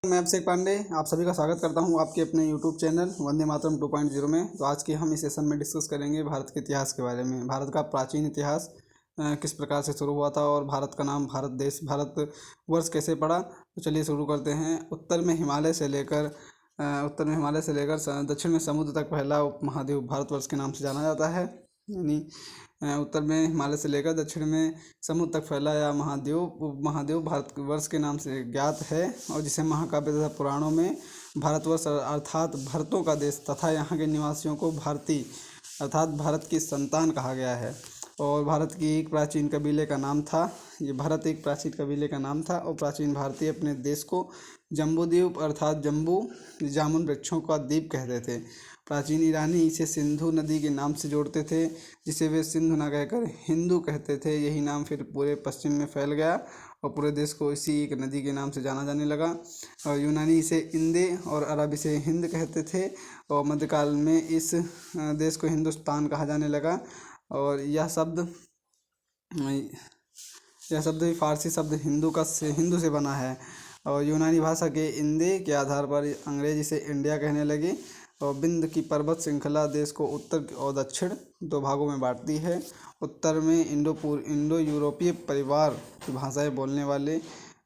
मैं अभिषेक पांडे आप सभी का स्वागत करता हूं आपके अपने YouTube चैनल वंदे मातरम 2.0 में। तो आज के हम इस सेशन में डिस्कस करेंगे भारत के इतिहास के बारे में। भारत का प्राचीन इतिहास किस प्रकार से शुरू हुआ था और भारत का नाम भारत देश भारत वर्ष कैसे पड़ा। तो चलिए शुरू करते हैं। उत्तर में हिमालय से लेकर दक्षिण में समुद्र तक फैला उपमहाद्वीप भारतवर्ष के नाम से जाना जाता है। यानी उत्तर में हिमालय से लेकर दक्षिण में समुद्र तक फैला या उपमहाद्वीप भारतवर्ष के नाम से ज्ञात है, और जिसे महाकाव्य तथा पुराणों में भारतवर्ष अर्थात भरतों का देश तथा यहाँ के निवासियों को भारती अर्थात भारत की संतान कहा गया है। और भारत की एक प्राचीन कबीले का नाम था भारत एक प्राचीन कबीले का नाम था, और प्राचीन भारतीय अपने देश को जम्बूद्वीप अर्थात जम्बू जामुन वृक्षों का द्वीप कहते थे। प्राचीन ईरानी इसे सिंधु नदी के नाम से जोड़ते थे, जिसे वे सिंधु न कहकर हिंदू कहते थे। यही नाम फिर पूरे पश्चिम में फैल गया और पूरे देश को इसी एक नदी के नाम से जाना जाने लगा। और यूनानी इसे इंदे और अरब इसे हिंद कहते थे, और मध्यकाल में इस देश को हिंदुस्तान कहा जाने लगा। और यह शब्द भी फारसी शब्द हिंदू से बना है। और यूनानी भाषा के इंदे के आधार पर अंग्रेज इसे इंडिया कहने लगे। और विंध्य की पर्वत श्रृंखला देश को उत्तर और दक्षिण दो भागों में बांटती है। उत्तर में इंडो यूरोपीय परिवार की भाषाएं बोलने वाले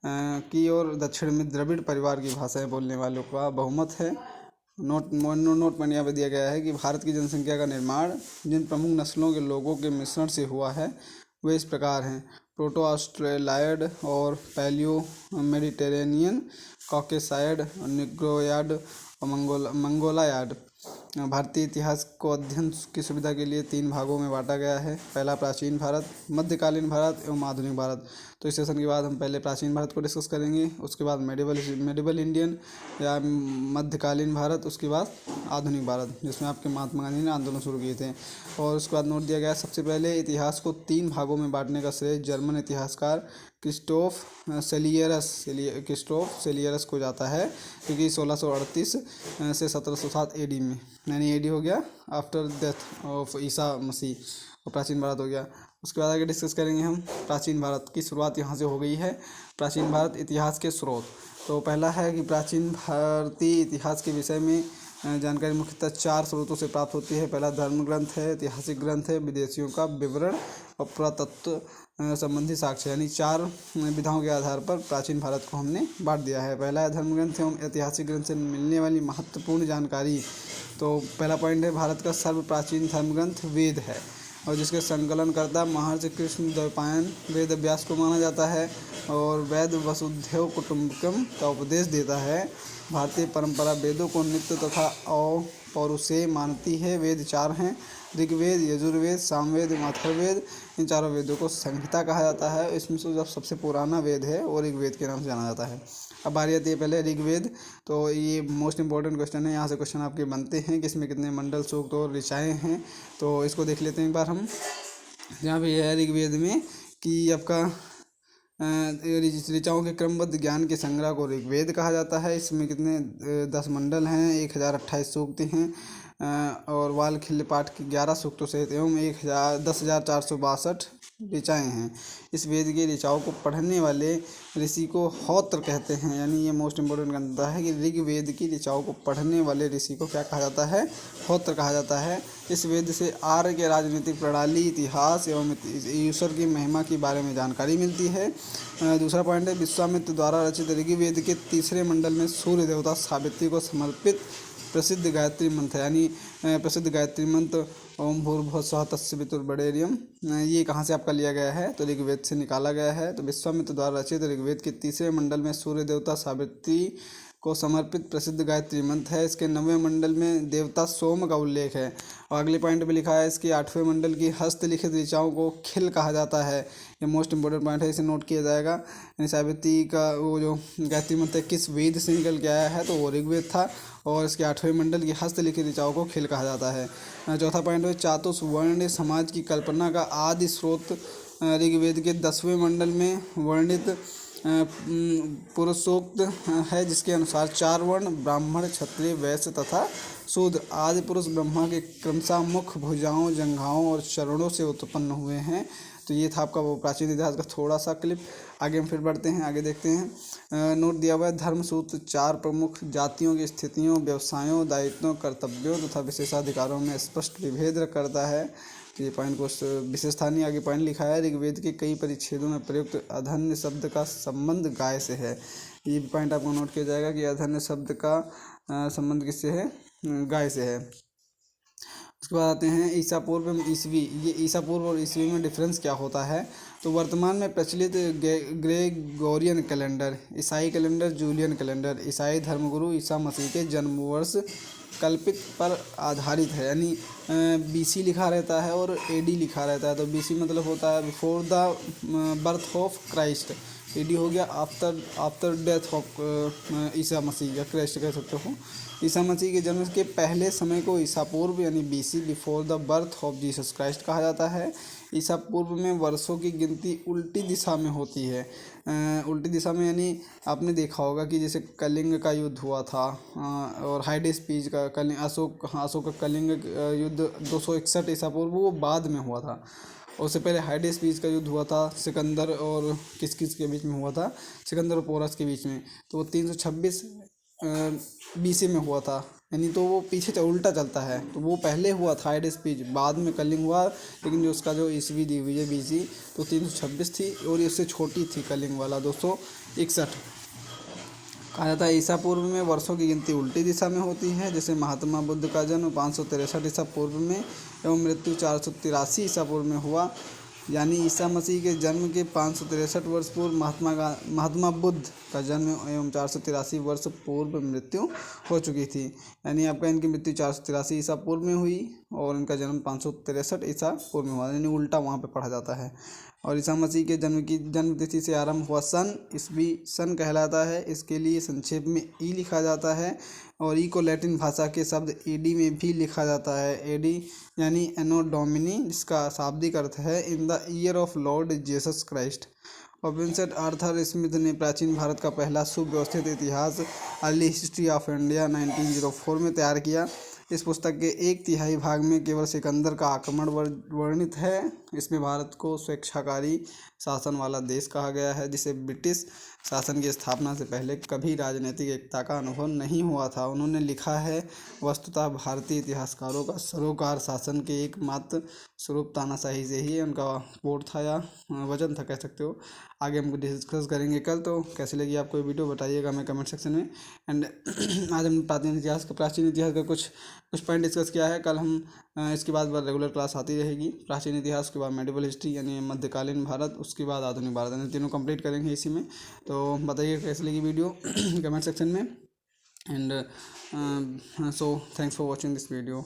की और दक्षिण में द्रविड़ परिवार की भाषाएं बोलने वालों का बहुमत है। नोट में यहाँ पर दिया गया है कि भारत की जनसंख्या का निर्माण जिन प्रमुख नस्लों के लोगों के मिश्रण से हुआ है वे इस प्रकार हैं: प्रोटो ऑस्ट्रेलायड और पैलियो मेडिटेरेनियन, कॉकेसाइड, निग्रोयाड और मंगोलायाड। भारतीय इतिहास को अध्ययन की सुविधा के लिए 3 भागों में बांटा गया है। पहला प्राचीन भारत, मध्यकालीन भारत एवं आधुनिक भारत। तो इस सेशन के बाद हम पहले प्राचीन भारत को डिस्कस करेंगे, उसके बाद मेडिवल इंडियन या मध्यकालीन भारत, उसके बाद आधुनिक भारत जिसमें आपके महात्मा गांधी ने आंदोलन शुरू किए थे। और उसके बाद नोट दिया गया है सबसे पहले इतिहास को 3 भागों में बांटने का श्रेय जर्मन इतिहासकार क्रिस्टोफ सेलियरस को जाता है, क्योंकि 1638 से 1707 एडी में, यानी एडी हो गया आफ्टर डेथ ऑफ ईसा मसीह, और प्राचीन भारत हो गया। उसके बाद आगे डिस्कस करेंगे हम प्राचीन भारत की शुरुआत यहाँ से हो गई है। प्राचीन भारत इतिहास के स्रोत। तो पहला है कि प्राचीन भारतीय इतिहास के विषय में जानकारी मुख्यतः 4 स्रोतों से प्राप्त होती है। पहला धर्म ग्रंथ है, ऐतिहासिक ग्रंथ है, विदेशियों का विवरण और पुरातत्व संबंधी साक्ष्य, यानी 4 विधाओं के आधार पर प्राचीन भारत को हमने बांट दिया है। पहला है धर्म ग्रंथ एवं ऐतिहासिक ग्रंथ से मिलने वाली महत्वपूर्ण जानकारी। तो पहला पॉइंट है भारत का सर्व प्राचीन धर्म ग्रंथ वेद है, और जिसके संकलनकर्ता महर्षि कृष्ण द्वैपायन वेद व्यास को माना जाता है। और वेद वसुधैव कुटुंबकम का उपदेश देता है। भारतीय परंपरा वेदों को नित्य तथा अपौरुषेय मानती है। वेद 4 हैं: ऋग्वेद, यजुर्वेद, सामवेद, अथर्ववेद। इन चारों वेदों को संहिता कहा जाता है। इसमें से सबसे पुराना वेद है और ऋग्वेद के नाम से जाना जाता है। अब बारी आती है पहले ऋग्वेद। तो ये मोस्ट इंपॉर्टेंट क्वेश्चन है, यहाँ से क्वेश्चन आपके बनते हैं कि इसमें कितने मंडल, सूक्त और ऋचाएँ हैं। तो इसको देख लेते हैं एक बार हम। यहाँ पे है ऋग्वेद में कि आपका ऋचाओं के क्रमबद्ध ज्ञान के संग्रह को ऋग्वेद कहा जाता है। इसमें कितने 10 मंडल हैं, 1028 सूक्त हैं, और वाल खिल्य पाठ के 11 सूक्तों सहित एवं 10,462 ऋचाएँ हैं। इस वेद के ऋचाओं को पढ़ने वाले ऋषि को होत्र कहते हैं। यानी ये मोस्ट इंपोर्टेंट कहता है कि ऋग्वेद की ऋचाओं को पढ़ने वाले ऋषि को क्या कहा जाता है? होत्र कहा जाता है। इस वेद से आर्य के राजनीतिक प्रणाली, इतिहास एवं ईश्वर की महिमा के बारे में जानकारी मिलती है। दूसरा पॉइंट है विश्वामित्र द्वारा रचित ऋग्वेद के 3रे मंडल में सूर्य देवता सावित्री को समर्पित प्रसिद्ध गायत्री मंत्र, यानी प्रसिद्ध गायत्री मंत्र ओम भूर्भुवः स्वः तत्सवितुर्वरेण्यम, ये कहाँ से आपका लिया गया है? तो ऋग्वेद से निकाला गया है। तो विश्वामित्र द्वारा रचित ऋग्वेद के 3रे मंडल में सूर्य देवता सावित्री को समर्पित प्रसिद्ध गायत्री मंत्र है। इसके 9वें मंडल में देवता सोम का उल्लेख है। और अगले पॉइंट पे लिखा है इसके 8वें मंडल की हस्तलिखित ऋचाओं को खिल कहा जाता है। ये मोस्ट इंपोर्टेंट पॉइंट है, इसे नोट किया जाएगा। यानी सावित्री का वो जो गायत्री मंत्र किस वेद से निकल के आया है? तो वो ऋग्वेद था, और इसके 8वें मंडल की हस्तलिखित ऋचाओं को खिल कहा जाता है। चौथा पॉइंट है चातुर्वर्ण समाज की कल्पना का आदि स्रोत ऋग्वेद के 10वें मंडल में वर्णित पुरुषोक्त है, जिसके अनुसार 4 वर्ण ब्राह्मण, क्षत्रिय, वैश्य तथा शूद्र आदि पुरुष ब्रह्मा के क्रमशः मुख, भुजाओं, जंघाओं और चरणों से उत्पन्न हुए हैं। तो ये था आपका वो प्राचीन इतिहास का थोड़ा सा क्लिप। आगे हम फिर बढ़ते हैं, आगे देखते हैं। नोट दिया हुआ है, धर्म सूत्र 4 प्रमुख जातियों की स्थितियों, व्यवसायों, दायित्वों, कर्तव्यों तथा विशेषाधिकारों में स्पष्ट विभेद करता है। तो ये पॉइंट को विशेष स्थानीय आगे पॉइंट लिखा है, ऋग्वेद के कई परिच्छेदों में प्रयुक्त अधन्य शब्द का संबंध गाय से है। ये पॉइंट आपको नोट किया जाएगा कि अधन्य शब्द का संबंध किससे है, गाय से है। उसके बाद आते हैं ईसा पूर्व एवं ईसवी। ये ईसा पूर्व और ईसवी में डिफरेंस क्या होता है। तो वर्तमान में प्रचलित ग्रेगोरियन कैलेंडर, ईसाई कैलेंडर, जूलियन कैलेंडर ईसाई धर्मगुरु ईसा मसीह के जन्म वर्ष कल्पित पर आधारित है, यानी बीसी लिखा रहता है और एडी लिखा रहता है। तो बीसी मतलब होता है before the birth of Christ, AD हो गया आफ्टर डेथ ऑफ ईसा मसीह या क्राइस्ट कह सकते हो। ईसा मसीह के जन्म के पहले समय को ईसा पूर्व यानी BC before the birth of Jesus Christ कहा जाता है। ईसा पूर्व में वर्षों की गिनती उल्टी दिशा में होती है। उल्टी दिशा में यानी आपने देखा होगा कि जैसे कलिंग का युद्ध हुआ था और हाइडेस्पीज का अशोक का कलिंग युद्ध 261 ईसा पूर्व, वो बाद में हुआ था। उससे पहले हाइडेस्पीज का युद्ध हुआ था सिकंदर और किस के बीच में हुआ था, सिकंदर और पोरस के बीच में। तो वो 326 बीसी में हुआ था, यानी तो वो पीछे उल्टा चलता है। तो वो पहले हुआ था हाइडेस्पीज, बाद में कलिंग हुआ, लेकिन जो उसका जो ईस्वी दी हुई है बीसी तो 326 थी और उससे छोटी थी कलिंग वाला 261। कहा जाता है ईसा पूर्व में वर्षों की गिनती उल्टी दिशा में होती है। जैसे महात्मा बुद्ध का जन्म 563 ईसा पूर्व में एवं मृत्यु 483 ईसा पूर्व में हुआ, यानी ईसा मसीह के जन्म के 563 वर्ष पूर्व महात्मा बुद्ध का जन्म एवं 483 वर्ष पूर्व मृत्यु हो चुकी थी। यानी आपका इनकी मृत्यु 483 ईसा पूर्व में हुई और इनका जन्म 563 ईसा पूर्व में हुआ, यानी उल्टा वहाँ पे पढ़ा जाता है। और ईसा मसीह के जन्म तिथि से आरंभ हुआ सन ईस्वी सन कहलाता है। इसके लिए संक्षेप में ई लिखा जाता है और ई को लैटिन भाषा के शब्द एडी में भी लिखा जाता है। एडी यानी एनो डोमिनी, जिसका शाब्दिक अर्थ है in the year of Lord Jesus Christ. और विंसेंट आर्थर स्मिथ ने प्राचीन भारत का पहला सुव्यवस्थित इतिहास अर्ली हिस्ट्री ऑफ इंडिया 1904 में तैयार किया। इस पुस्तक के 1/3 भाग में केवल सिकंदर का आक्रमण वर्णित है। इसमें भारत को स्वेच्छाकारी शासन वाला देश कहा गया है, जिसे ब्रिटिश शासन की स्थापना से पहले कभी राजनीतिक एकता का अनुभव नहीं हुआ था। उन्होंने लिखा है, वस्तुतः भारतीय इतिहासकारों का सरोकार शासन के एकमात्र स्वरूप तानाशाही से ही उनका वोट था या वजन था कह सकते हो। आगे हम डिस्कस करेंगे कल। तो कैसी लगी आपको ये वीडियो बताइएगा हमें कमेंट सेक्शन में। एंड आज हमने प्राचीन इतिहास का कुछ पॉइंट डिस्कस किया है। कल हम इसके बाद रेगुलर क्लास आती रहेगी। प्राचीन इतिहास के बाद मेडिवल हिस्ट्री यानी मध्यकालीन भारत, उसके बाद आधुनिक भारत, यानी तीनों कंप्लीट करेंगे इसी में। तो बताइए कैसी लगी वीडियो कमेंट सेक्शन में। And so thanks for watching this video.